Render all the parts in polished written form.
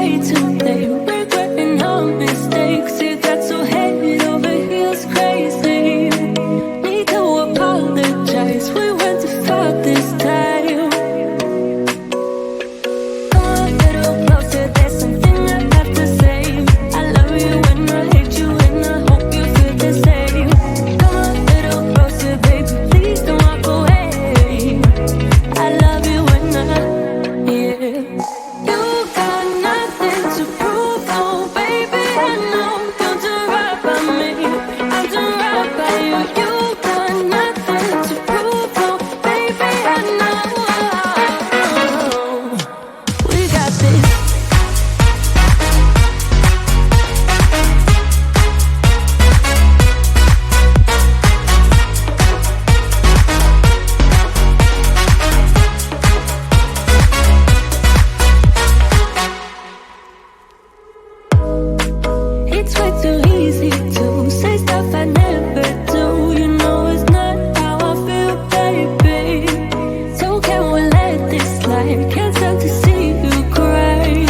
way too late, regretting our mistakes. It got so head over heels crazy. Need to apologize, we went too far this time. Come a little closer, there's something I have to say. I love you and I hate you and I hope you feel the same. Come a little closer, baby, please don't walk away. I love you and yeah. You got nothing to prove, oh baby, I know you'll do right by me. I'll do right by you. You got nothing to prove, oh baby, I know. We got this. It's way too easy to say stuff I never do. You know it's not how I feel, baby. So can we let this slide? Can't stand to see you cry.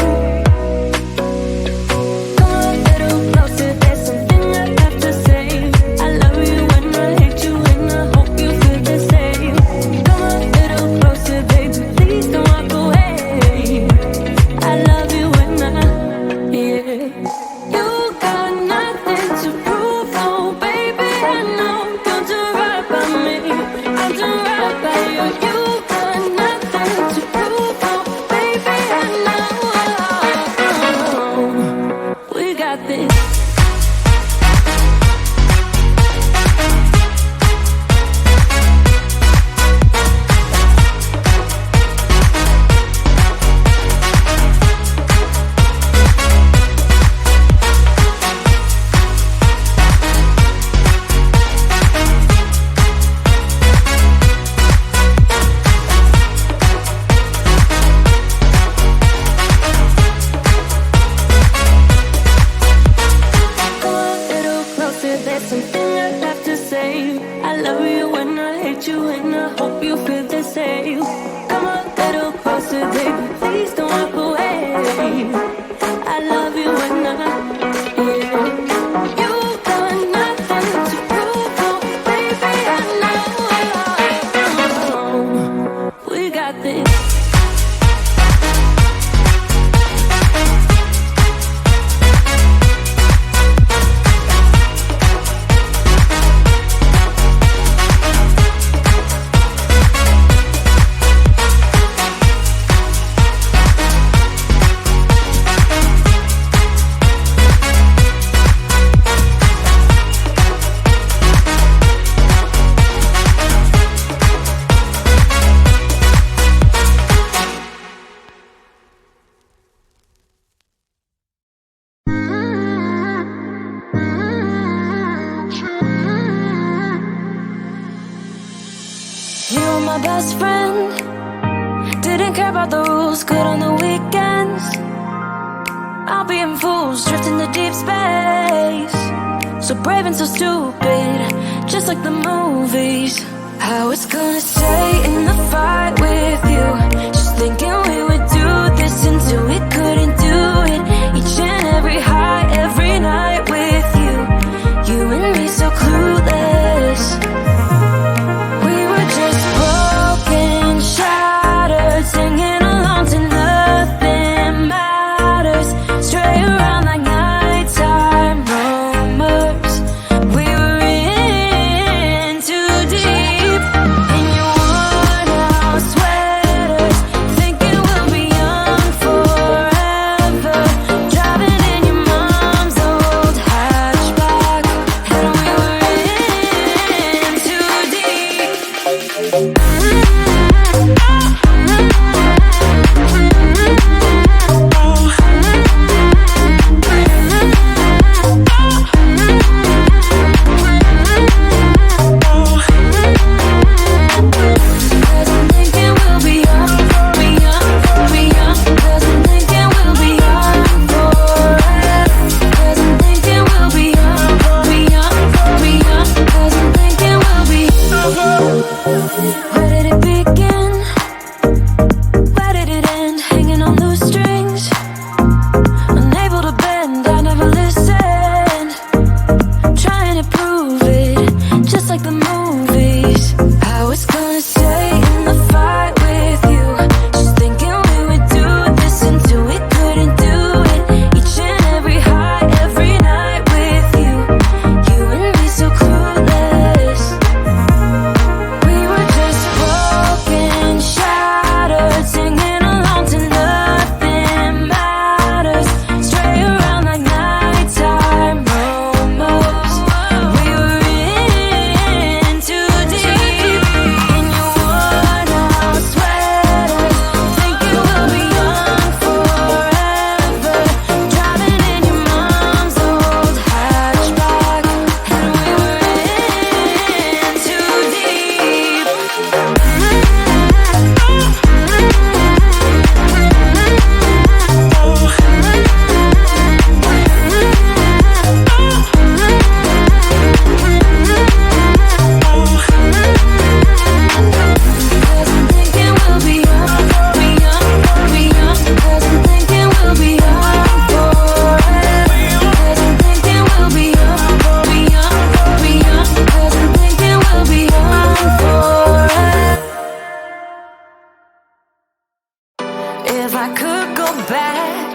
Come a little closer, there's something I have to say. I love you and I hate you and I hope you feel the same. Come a little closer, baby, please don't walk away. I love you and yeah. You got nothing to prove, oh baby, I know you'll do right by me. I'll do right by you. You got nothing to prove, oh baby, I know. We got this. Come a little closer, there's something I have to say. I love you and I hate you and I hope you feel the same. Come a little closer, baby, please don't walk away. I love you and yeah. You got nothing to prove, oh baby, I know. We got this. You were my best friend. Didn't care about the rules, good on the weekends. I'll be in fools, drifting to deep space. So brave and so stupid, just like the movies. I was gonna stay in the fight with you, just thinking we would do this until we couldn't do it. Each and every high, every night with you. You and me so clueless. We were just broken, shattered, singing along to nothing matters. Stray around like nighttime rumors. We were in too deep. In your worn out sweaters, I could go back,